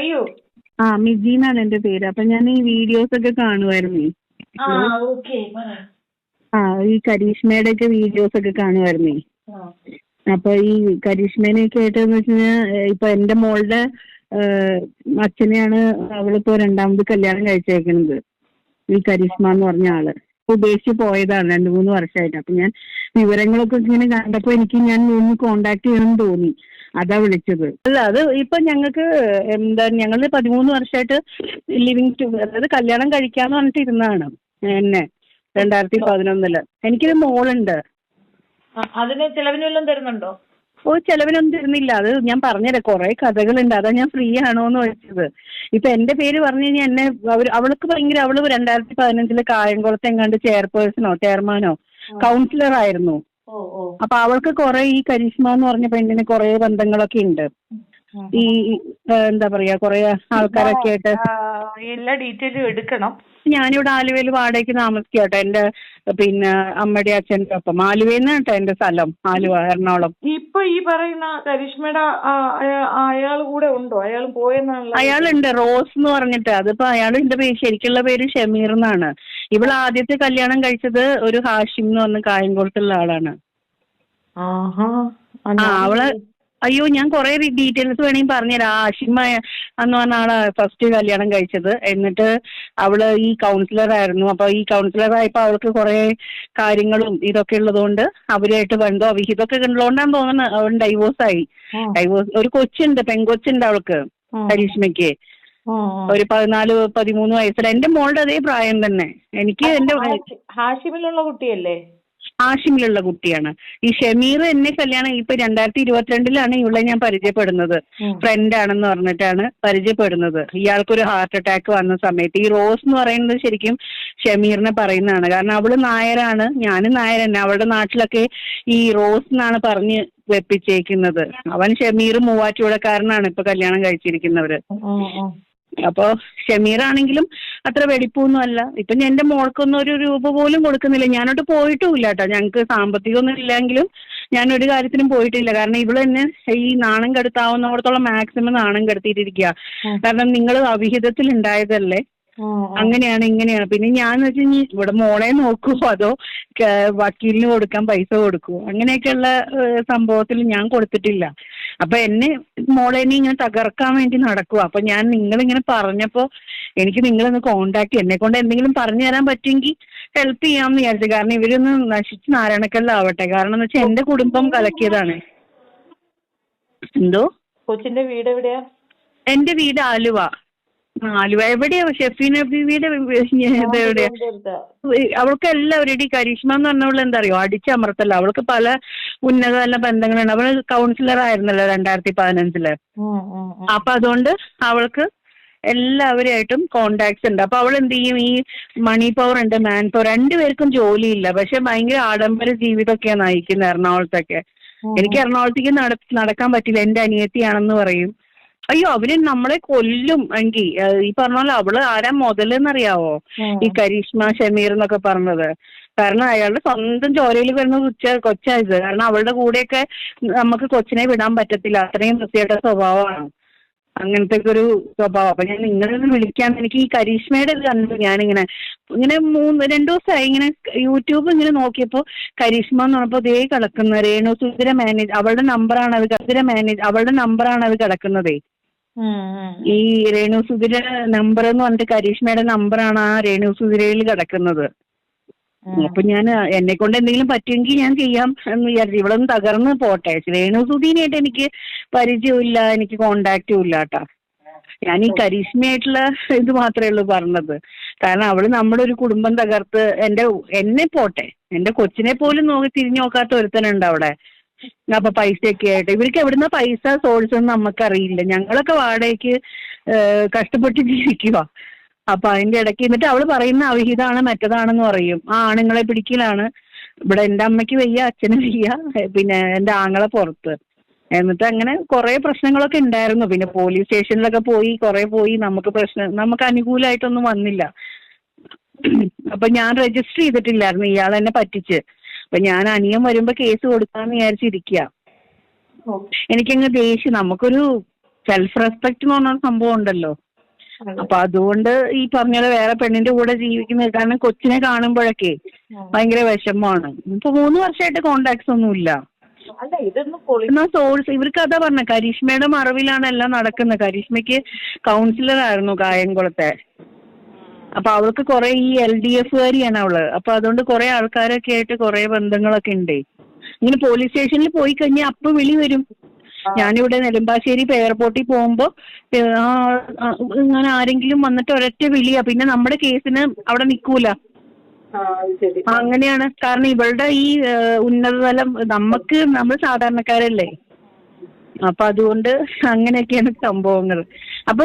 അയ്യോ മിജി എന്നാണ് എന്റെ പേര്. അപ്പൊ ഞാൻ ഈ വീഡിയോസ് ഒക്കെ കാണുമായിരുന്നേ. ഈ കരീഷ്മയുടെ ഒക്കെ വീഡിയോസ് ഒക്കെ കാണുമായിരുന്നേ. അപ്പൊ ഈ കരീഷ്മേനെയൊക്കെ ആയിട്ടെന്ന് വെച്ച് കഴിഞ്ഞാൽ ഇപ്പൊ എന്റെ മോളുടെ അച്ഛനെയാണ് അവളിപ്പോ രണ്ടാമത് കല്യാണം കഴിച്ചേക്കുന്നത്. ഈ കരീഷ്മ എന്ന് പറഞ്ഞ ആള് ഉപേക്ഷിച്ച് പോയതാണ് 2-3 വർഷമായിട്ട്. അപ്പൊ ഞാൻ വിവരങ്ങളൊക്കെ ഇങ്ങനെ കണ്ടപ്പോ ഞാൻ ഒന്ന് കോണ്ടാക്ട് ചെയ്യണമെന്ന് തോന്നി. അതാ വിളിച്ചത്. അല്ല, അത് ഇപ്പൊ ഞങ്ങൾക്ക് ഞങ്ങള് 13 വർഷമായിട്ട് അതായത് കല്യാണം കഴിക്കാന്ന് പറഞ്ഞിട്ട് ഇരുന്നതാണ് എന്നെ 2011. എനിക്കൊരു മോളുണ്ട്. അതിന് ചെലവിനെല്ലാം തരുന്നുണ്ടോ? ചെലവിനൊന്നും തരുന്നില്ല. അത് ഞാൻ പറഞ്ഞുതരാം, കുറെ കഥകളുണ്ട്. അതാ ഞാൻ ഫ്രീ ആണോന്ന് ചോദിച്ചത്. ഇപ്പൊ എന്റെ പേര് പറഞ്ഞു കഴിഞ്ഞാൽ എന്നെ അവൾക്ക് ഭയങ്കര, അവള് 2015 കായംകുളത്ത് എങ്ങാണ്ട് ചെയർമാനോ കൗൺസിലർ ആയിരുന്നു. അപ്പൊ അവൾക്ക് കുറെ ഈ കരീഷ്മ എന്ന് പറഞ്ഞ പെണ്ണിന് കുറെ ബന്ധങ്ങളൊക്കെ ഉണ്ട്. ഈ എന്താ പറയാ, കുറെ ആൾക്കാരൊക്കെ ആയിട്ട് എല്ലാ ഡീറ്റെയിലും എടുക്കണം. ഞാനിവിടെ ആലുവയിൽ വാടകയ്ക്ക് താമസിക്കാട്ടോ. എന്റെ അമ്മയുടെ അച്ഛൻ്റെ ഒപ്പം. ആലുവയിൽ കേട്ടോ എന്റെ സ്ഥലം, ആലുവ, എറണാകുളം. ഇപ്പൊ ഈ പറയുന്ന കരീഷ്മയുടെ അയാൾ കൂടെ ഉണ്ടോ? അയാൾ പോയെന്നാണല്ലോ. അയാളുണ്ട്, റോസ് എന്ന് പറഞ്ഞിട്ട്. അതിപ്പോ അയാളിന്റെ ശരിക്കുള്ള പേര് ഷമീർ എന്നാണ്. ഇവൾ ആദ്യത്തെ കല്യാണം കഴിച്ചത് ഒരു ഹാഷിം എന്ന് പറഞ്ഞ കായംകുളത്തുള്ള ആളാണ്. അവള് അയ്യോ, ഞാൻ കുറെ ഡീറ്റെയിൽസ് വേണമെങ്കിൽ പറഞ്ഞുതരാം. ഹാഷിമ എന്ന് പറഞ്ഞ ആളാ ഫസ്റ്റ് കല്യാണം കഴിച്ചത്. എന്നിട്ട് അവള് ഈ കൗൺസിലർ ആയിരുന്നു. അപ്പൊ ഈ കൗൺസിലർ ആയപ്പോ അവൾക്ക് കുറെ കാര്യങ്ങളും ഇതൊക്കെ ഉള്ളതുകൊണ്ട് അവരുമായിട്ട് ബന്ധം അവിഹിതമൊക്കെ ഉള്ളതുകൊണ്ടാണ് തോന്നുന്നത് അവൾ ഡൈവോഴ്സ്. ഒരു കൊച്ചുണ്ട്, പെൺകൊച്ചുണ്ട് അവൾക്ക്, കരീഷ്മയ്ക്ക്. ഒരു 14-13 വയസ്സിൽ. എന്റെ മോളുടെ അതേ പ്രായം തന്നെ. എനിക്ക് എന്റെ ഹാഷിമിലുള്ള കുട്ടിയല്ലേ? ആഷിമിലുള്ള കുട്ടിയാണ്. ഈ ഷമീർ എന്നെ കല്യാണം ഇപ്പൊ 2022 ഇവളെ ഞാൻ പരിചയപ്പെടുന്നത്. ഫ്രണ്ട് ആണെന്ന് പറഞ്ഞിട്ടാണ് പരിചയപ്പെടുന്നത്. ഇയാൾക്കൊരു ഹാർട്ട് അറ്റാക്ക് വന്ന സമയത്ത്. ഈ റോസ് എന്ന് പറയുന്നത് ശരിക്കും ഷമീറിനെ പറയുന്നതാണ്. കാരണം അവള് നായരാണ്, ഞാനും നായർ തന്നെ. അവളുടെ നാട്ടിലൊക്കെ ഈ റോസ് എന്നാണ് പറഞ്ഞ് വെപ്പിച്ചേക്കുന്നത്. അവൻ ഷമീർ മൂവാറ്റുപുഴക്കാരനാണ് ഇപ്പൊ കല്യാണം കഴിച്ചിരിക്കുന്നവര്. അപ്പൊ ഷമീർ ആണെങ്കിലും അത്ര വെടിപ്പൊന്നും അല്ല. ഇപ്പൊ എന്റെ മോൾക്കൊന്നും ഒരു രൂപ പോലും കൊടുക്കുന്നില്ല. ഞാനോട്ട് പോയിട്ടും ഇല്ല കേട്ടോ. ഞങ്ങൾക്ക് സാമ്പത്തികമൊന്നും ഇല്ലെങ്കിലും ഞാനൊരു കാര്യത്തിനും പോയിട്ടില്ല. കാരണം ഇവള് തന്നെ ഈ നാണം കെടുത്താവുന്നിടത്തോളം മാക്സിമം നാണം കെടുത്തിയിട്ടിരിക്കുക. കാരണം നിങ്ങൾ അവിഹിതത്തിൽ ഉണ്ടായതല്ലേ, അങ്ങനെയാണ് ഇങ്ങനെയാണ്. പിന്നെ ഞാൻ വെച്ച് കഴിഞ്ഞാൽ ഇവിടെ മോളെ നോക്കുവോ അതോ വക്കീലിന് കൊടുക്കാൻ പൈസ കൊടുക്കുവോ, അങ്ങനെയൊക്കെയുള്ള സംഭവത്തിൽ ഞാൻ കൊടുത്തിട്ടില്ല. അപ്പൊ മോളെന്നെ ഇങ്ങനെ തകർക്കാൻ വേണ്ടി നടക്കുക. അപ്പൊ ഞാൻ നിങ്ങളിങ്ങനെ പറഞ്ഞപ്പോ എനിക്ക് നിങ്ങളൊന്ന് കോണ്ടാക്ട് ചെയ്യും. എന്നെ കൊണ്ട് എന്തെങ്കിലും പറഞ്ഞു തരാൻ പറ്റുമെങ്കിൽ ഹെൽപ്പ് ചെയ്യാമെന്ന് വിചാരിച്ചു. കാരണം ഇവരൊന്ന് നശിച്ച് നാരായണക്കല്ലാവട്ടെ. കാരണം എന്ന് വെച്ചാൽ എന്റെ കുടുംബം കലക്കിയതാണ്. എന്തോ? കൊച്ചിന്റെ വീട് എവിടെയാ? എന്റെ വീട് ആലുവ. എവിടെയാ ഷെഫീന ബീവിയുടെ എവിടെയാ? അവൾക്ക് എല്ലാവരുടെയും കരീഷ്മ എന്ന് പറഞ്ഞവൾ എന്താ അറിയോ, അടിച്ചമർത്തല്ല. അവൾക്ക് പല ഉന്നത ബന്ധങ്ങളുണ്ട്. അവള് കൗൺസിലർ ആയിരുന്നല്ലോ 2015. അപ്പൊ അതുകൊണ്ട് അവൾക്ക് എല്ലാവരുമായിട്ടും കോണ്ടാക്ട്സ് ഉണ്ട്. അപ്പൊ അവൾ എന്ത് ചെയ്യും, ഈ മണി പവർ ഉണ്ട്, മാൻ പവർ, രണ്ടുപേർക്കും ജോലിയില്ല. പക്ഷെ ഭയങ്കര ആഡംബര ജീവിതമൊക്കെയാണ് നയിക്കുന്നത് എറണാകുളത്തൊക്കെ. എനിക്ക് എറണാകുളത്തേക്ക് നടക്കാൻ പറ്റില്ല. എന്റെ അനിയത്തിയാണെന്ന് പറയും. അയ്യോ, അവര് നമ്മളെ കൊല്ലും എങ്കിൽ. ഈ പറഞ്ഞ പോലെ അവള് ആരാ മുതലെന്നറിയാവോ, ഈ കരീഷ്മ ഷമീർ എന്നൊക്കെ പറഞ്ഞത്. കാരണം അയാളുടെ സ്വന്തം ചോരയിൽ വരുന്ന കൊച്ചായത്. കാരണം അവളുടെ കൂടെയൊക്കെ നമുക്ക് കൊച്ചിനെ വിടാൻ പറ്റത്തില്ല. അത്രയും വൃത്തിയായിട്ട സ്വഭാവമാണ്, അങ്ങനത്തെ ഒരു സ്വഭാവം. അപ്പൊ ഞാൻ നിങ്ങളൊന്ന് വിളിക്കാൻ, എനിക്ക് ഈ കരീഷ്മയുടെ ഇത് കണ്ടു. ഞാനിങ്ങനെ 2 ദിവസമായി ഇങ്ങനെ യൂട്യൂബ് ഇങ്ങനെ നോക്കിയപ്പോ കരീഷ്മ എന്ന് പറഞ്ഞപ്പോ ദേ കിടക്കുന്ന രേണു സുധിര മാനേജ്, അവളുടെ നമ്പറാണ് അത് കിടക്കുന്നതേ. ഈ രേണു സുധിര നമ്പർ എന്ന് പറഞ്ഞിട്ട് കരീഷ്മയുടെ നമ്പറാണ് ആ രേണു സുധിരയിൽ കിടക്കുന്നത്. അപ്പൊ ഞാൻ എന്നെ കൊണ്ട് എന്തെങ്കിലും പറ്റുമെങ്കിൽ ഞാൻ ചെയ്യാം എന്ന് വിചാരിച്ചു. ഇവളൊന്ന് തകർന്ന് പോട്ടെ. രേണു സുധീനായിട്ട് എനിക്ക് പരിചയമില്ല, എനിക്ക് കോണ്ടാക്റ്റും ഇല്ല കേട്ടാ. ഞാൻ ഈ കരീഷ്മയായിട്ടുള്ള ഇത് മാത്രമേ ഉള്ളൂ പറഞ്ഞത്. കാരണം അവള് നമ്മുടെ ഒരു കുടുംബം തകർത്ത് എന്നെ പോട്ടെ, എന്റെ കൊച്ചിനെ പോലും തിരിഞ്ഞു നോക്കാത്ത ഒരുത്തനുണ്ട് അവിടെ. അപ്പൊ പൈസയൊക്കെ ആയിട്ട് ഇവർക്ക് എവിടുന്ന പൈസ സോഴ്സ് എന്ന് നമുക്കറിയില്ല. ഞങ്ങളൊക്കെ വാടകയ്ക്ക് കഷ്ടപ്പെട്ട് ജീവിക്കുക. അപ്പൊ അതിന്റെ ഇടയ്ക്ക് എന്നിട്ട് അവള് പറയുന്ന അവിഹിതമാണ് മറ്റതാണെന്ന് പറയും. ആണുങ്ങളെ പിടിക്കലാണ്. ഇവിടെ എന്റെ അമ്മയ്ക്ക് വയ്യ, അച്ഛന് വയ്യ, പിന്നെ എന്റെ ആങ്ങളെ പുറത്ത്. എന്നിട്ട് അങ്ങനെ കുറെ പ്രശ്നങ്ങളൊക്കെ ഉണ്ടായിരുന്നു. പിന്നെ പോലീസ് സ്റ്റേഷനിലൊക്കെ പോയി നമുക്ക് അനുകൂലമായിട്ടൊന്നും വന്നില്ല. അപ്പൊ ഞാൻ രജിസ്റ്റർ ചെയ്തിട്ടില്ലായിരുന്നു, ഇയാൾ എന്നെ പറ്റിച്ച്. അപ്പൊ ഞാൻ അനിയൻ വരുമ്പോ കേസ് കൊടുക്കാന്ന് വിചാരിച്ചിരിക്കുക. എനിക്കങ്ങ് ദേഷ്യം. നമുക്കൊരു സെൽഫ് റെസ്പെക്ട് എന്ന് പറഞ്ഞ സംഭവം ഉണ്ടല്ലോ. അതെ. അപ്പൊ അതുകൊണ്ട് ഈ പറഞ്ഞ പോലെ വേറെ പെണ്ണിന്റെ കൂടെ ജീവിക്കുന്നത്, കാരണം കൊച്ചിനെ കാണുമ്പോഴൊക്കെ ഭയങ്കര വിഷമമാണ്. ഇപ്പൊ 3 വർഷമായിട്ട് കോണ്ടാക്ട്സ് ഒന്നും ഇല്ല. അല്ല ഇതൊന്ന് പൊളി എന്നാ സോഴ്സ് ഇവർക്ക് അതാ പറഞ്ഞ, കരീഷ്മയുടെ മറവിലാണ് എല്ലാം നടക്കുന്നത്. കരീഷ്മയ്ക്ക് കൗൺസിലർ ആയിരുന്നു കായംകുളത്തെ. അപ്പൊ അവൾക്ക് കുറെ ഈ LDF-കാരിയാണ് അവള്. അപ്പൊ അതുകൊണ്ട് കുറെ ആൾക്കാരൊക്കെ ആയിട്ട് കുറെ ബന്ധങ്ങളൊക്കെ ഉണ്ട്. ഇങ്ങനെ പോലീസ് സ്റ്റേഷനിൽ പോയി കഴിഞ്ഞാൽ അപ്പൊ വിളി വരും. ഞാനിവിടെ നെടുമ്പാശ്ശേരി എയർപോർട്ടിൽ പോകുമ്പോ ഇങ്ങനെ ആരെങ്കിലും വന്നിട്ട് ഒരൊറ്റ വിളിയാ, പിന്നെ നമ്മുടെ കേസിന് അവിടെ നിൽക്കൂല. ശരി. അങ്ങനെയാണ്. കാരണം ഇവളുടെ ഈ ഉന്നതതലം നമ്മൾ സാധാരണക്കാരല്ലേ. അപ്പൊ അതുകൊണ്ട് അങ്ങനെയൊക്കെയാണ് സംഭവങ്ങൾ. അപ്പൊ